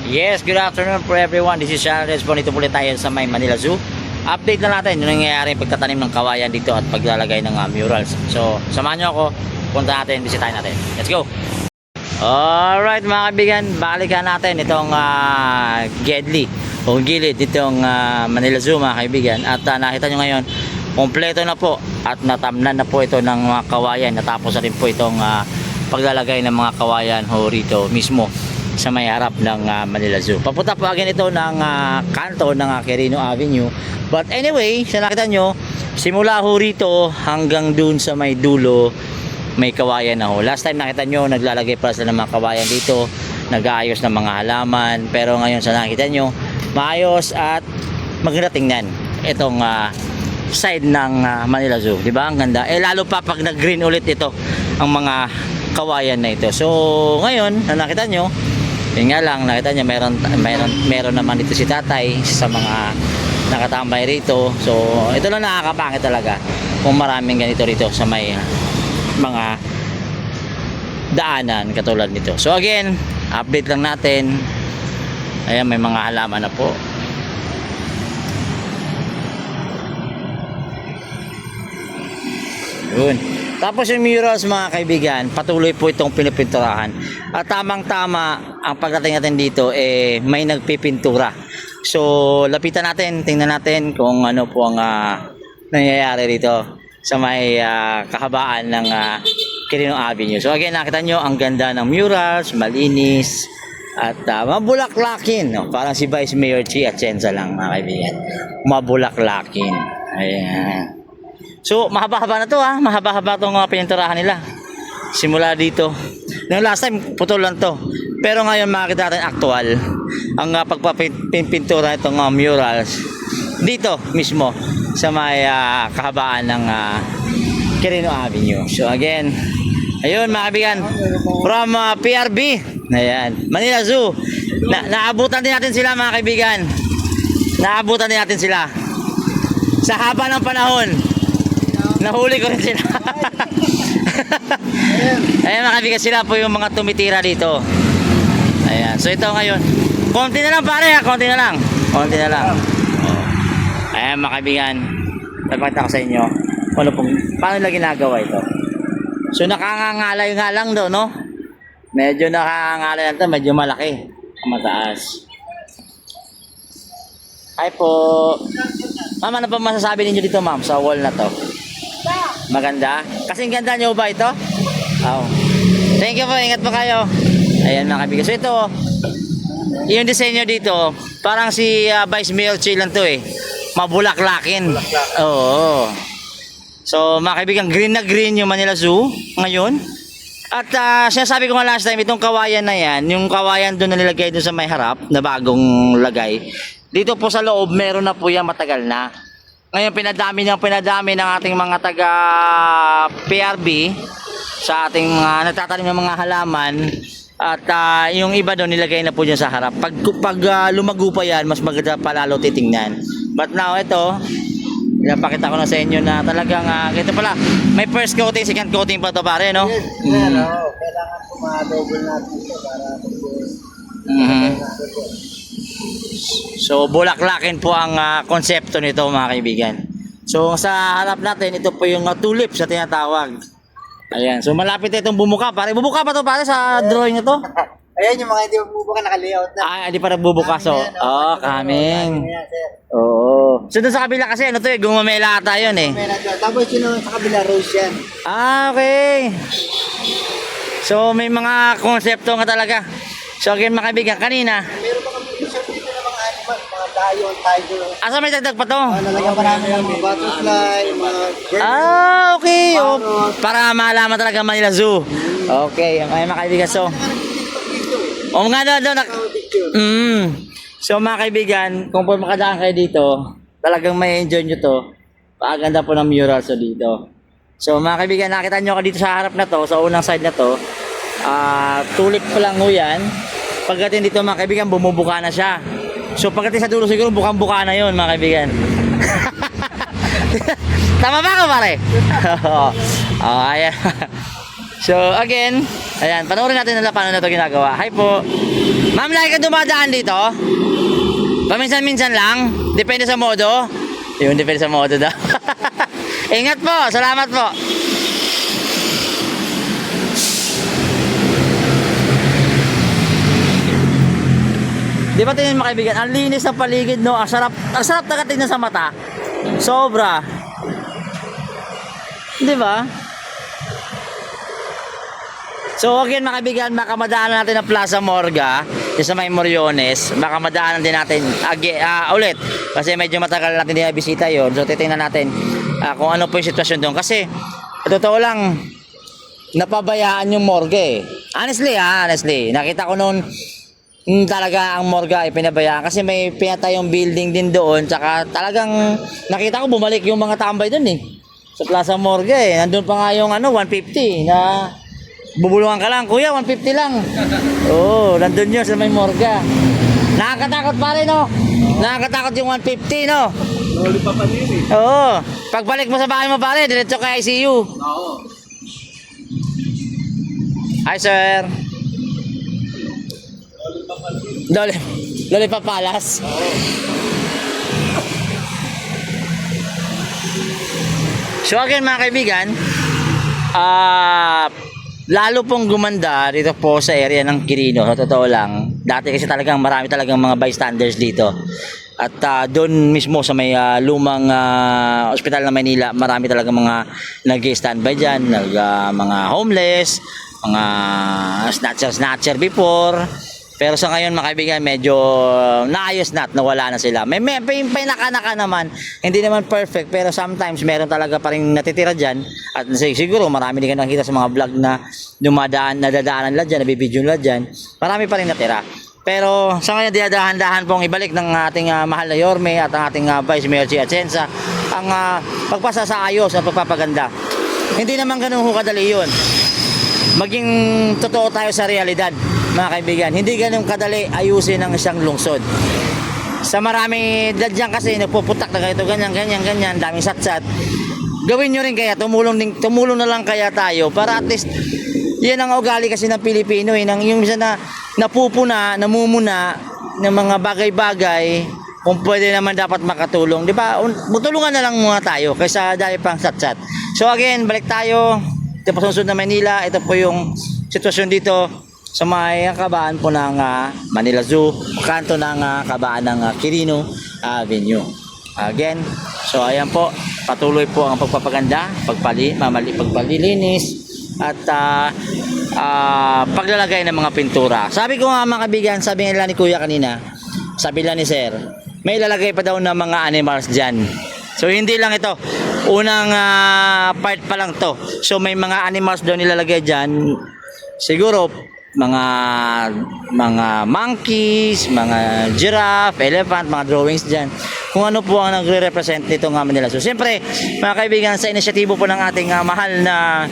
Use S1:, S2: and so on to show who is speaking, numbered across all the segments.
S1: Yes, good afternoon for everyone. This is Sharon Respo. Dito ulit tayo sa may Manila Zoo. Update na natin yung nangyayari pagtatanim ng kawayan dito at paglalagay ng murals. So, samahan nyo ako. Punta natin, bisitahin natin. Let's go! Alright mga kaibigan, balikan natin itong Gedli o gilid itong Manila Zoo mga kaibigan. At nakita nyo ngayon, kompleto na po at natamnan na po ito ng mga kawayan. Natapos na rin po itong paglalagay ng mga kawayan ho rito mismo sa may harap ng Manila Zoo. Papunta po agad ito ng kanto ng Quirino Avenue. But anyway, sa nakita nyo, simula ho rito hanggang dun sa may dulo, may kawayan na ho. Last time nakita nyo, naglalagay pala sila ng mga kawayan dito, nag-aayos ng mga halaman. Pero ngayon sa nakita nyo, maayos at maganda tingnan itong side ng Manila Zoo. Diba? Ang ganda. Lalo pa pag nag-green ulit ito, ang mga kawayan na ito. So ngayon, na nakita nyo, yun nga lang, nakita niya meron naman dito si tatay sa mga nakatambay rito. So ito lang nakakapangit talaga kung maraming ganito rito sa may mga daanan katulad nito. So again, update lang natin. Ayan, may mga halaman na po. Yun. Tapos yung murals mga kaibigan, patuloy po itong pinipinturahan. At tamang-tama ang pagdating natin dito, may nagpipintura. So lapitan natin, tingnan natin kung ano po ang nangyayari dito sa may kahabaan ng Quirino Avenue. So again, nakita nyo ang ganda ng murals, malinis at mabulaklakin. No? Parang si Vice Mayor Chi Atienza lang mga kaibigan. Mabulaklakin. Ayan. So, mahaba-haba na to mahaba-haba itong pininturahan nila. Simula dito. Nung last time, putol lang to. Pero ngayon makikita natin actual ang pagpapintura itong murals dito mismo sa may kahabaan ng Quirino Avenue. So again, ayun mga kaibigan, from PRB, ayan, Manila Zoo. Naabutan din natin sila mga kaibigan. Naabutan din natin sila. Sa haba ng panahon, nahuli ko rin sila. Ayan mga kaibigan, sila po yung mga tumitira dito. Ayan, so ito ngayon, konti na lang pare konti na lang. Konti na lang. Ayan mga kaibigan, nagpakita ko sa inyo paano nila ginagawa ito. So nakangangalay nga lang doon, no? Medyo nakangangalay lang ito, medyo malaki, mataas. Hi po. Ma'am, ano pa masasabi ninyo dito ma'am sa wall na to? Maganda? Kasing ganda nyo ba ito? Oh. Thank you po, ingat po kayo. Ayan mga kaibigan. So ito, yung disenyo dito, parang si Vice Mayor Chi lang to mabulaklakin. Oo. So mga kaibigan, green na green yung Manila Zoo ngayon. At sinasabi ko nga last time, itong kawayan na yan, yung kawayan doon na nilagay doon sa may harap, na bagong lagay, dito po sa loob, meron na po yan matagal na. Ngayon pinadami ng ating mga taga PRB sa ating mga nagtatanim ng mga halaman. At yung iba doon nilagay na po dyan sa harap. Pag lumago pa yan, mas maganda pa lalo titingnan. But now ito, pinapakita ko na sa inyo na talagang ito pala, may first coating, second coating pa to pare, no?
S2: Yes, kailangan po ma-double natin ito para
S1: So bulaklakin po ang konsepto nito mga kaibigan. So sa harap natin, ito po yung tulip sa tinatawag. Ayan, so malapit na itong bumuka pare. Bubuka pa to pare sa drawing na to?
S2: Ayan yung mga hindi magbubuka, naka-layout na.
S1: Hindi pa nagbubuka. So, coming. Oo. So dun sa kabila kasi ano to gumamela ata yun
S2: Tapos yun sa kabila, rose yan.
S1: Okay. So may mga konsepto nga talaga. So again mga kaibigan, kanina
S2: Meron pa kami dito dito ng mga animal, mga lion, tiger.
S1: asa may dagdag pa to?
S2: Nalagyan pa namin ng mga butterfly, mga bird.
S1: Okay. Para malaman talaga Manila Zoo. Okay, mga kaibigan. So nga doon. So mga kaibigan, kung po makadaan kayo dito, talagang may enjoy nyo to. Paganda po ng murals dito. So mga kaibigan, nakita nyo ka dito sa harap na to, sa unang side na to, tulip pa lang ho yan. Pagdating dito mga kaibigan, bumubuka na siya. So pagdating sa dulo siguro, bukang-buka na yun mga kaibigan. Tama ba ako pare? Ayan. So again, ayan, panoorin natin nila paano na ito ginagawa. Hi po. Ma'am, lagi ka dumadaan dito? Paminsan-minsan lang? Depende sa modo? Yun, depende sa modo daw. Ingat po, salamat po. Di ba tingnan mga kaibigan, ang linis ng paligid, no? Ang sarap nakatingnan sa mata. Sobra. Di ba? So again mga kaibigan, makamadaanan natin ang Plaza Morga sa may Moriones. Makamadaanan din natin ulit kasi medyo matagal natin din bisita yon. So titingnan natin kung ano po yung sitwasyon doon. Kasi totoo lang, napabayaan yung morgue eh. Honestly, nakita ko noon talaga ang morga ay pinabayaan kasi may pinatayong building din doon, tsaka talagang nakita ko bumalik yung mga tambay doon eh sa Plaza Morga eh. Nandun pa nga yung 150 na bubulungan ka lang, kuya 150 lang. Oo, nandun yun sa may morga. Nakakatakot pare, no? Nakakatakot yung 150, no?
S2: Loli pa din eh.
S1: Oo, pagbalik mo sa bahay mo pare, diretso ka ICU.
S2: Oo.
S1: Hi sir. Loli Papalas. So again mga kaibigan, lalo pong gumanda dito po sa area ng Quirino. Sa totoo lang, dati kasi talagang marami talagang mga bystanders dito. At doon mismo sa may lumang ospital ng Maynila, marami talagang mga nag-standby dyan, mga homeless, mga snatcher before. Pero sa ngayon mga kaibigan, medyo naayos na at nawala na sila. May pinaka-naka naman, hindi naman perfect, pero sometimes meron talaga pa rin natitira dyan. At siguro marami din ka nakita sa mga vlog na nadadaanan nila dyan, nabibidyo nila dyan. Marami pa rin natira. Pero sa ngayon, dinadahan-dahan pong ibalik ng ating mahal na Yorme at ang ating Vice Mayor Chi Atienza ang pagpasa sa ayos at pagpapaganda. Hindi naman ganun ho kadali yun. Maging totoo tayo sa realidad mga kaibigan, hindi ganun kadali ayusin ang isang lungsod. Sa marami dyan kasi nagpuputak na ganito, ganyan, daming satsat. Gawin nyo rin kaya, tumulong na lang kaya tayo para at least, yan ang ugali kasi ng Pilipino eh, yung isa na napupuna, namumuna ng mga bagay-bagay, kung pwede naman dapat makatulong, di ba? Matulungan na lang muna tayo kaysa dahil pang satsat. So again, balik tayo ito po sa susunod na Manila. Ito po yung sitwasyon dito sa may kabaan po ng Manila Zoo, kanto ng kabaan ng Quirino Avenue. Again, so ayan po, patuloy po ang pagpapaganda, pagpalilinis at paglalagay ng mga pintura. Sabi ko nga mga kaibigan, sabi nila ni Kuya kanina, sabi nila ni Sir, may lalagay pa daw ng mga animals dyan. So hindi lang ito, unang part pa lang to. So may mga animals daw nilalagay dyan. Siguro mga monkeys, mga giraffe, elephant, mga drawings dyan. Kung ano po ang nagre-represent nito ng Manila Zoo. Siyempre, mga kaibigan, sa inisyatibo po ng ating mahal na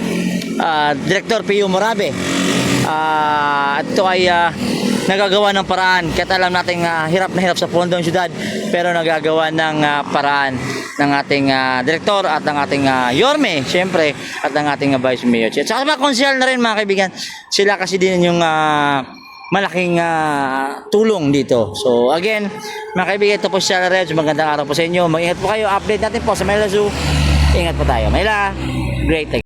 S1: Director Pio Morabe, ito ay nagagawa ng paraan. Kahit alam natin hirap na hirap sa pondong syudad, pero nagagawa ng paraan ng ating direktor at ng ating Yorme, syempre, at ng ating Vice Mayor. At saka mga konsyal na rin mga kaibigan, sila kasi din yung malaking tulong dito. So again, mga kaibigan, ito po si Shala Reds. Magandang araw po sa inyo. Mag-ingat po kayo. Update natin po sa Manila Zoo. Ingat po tayo. Manila, great.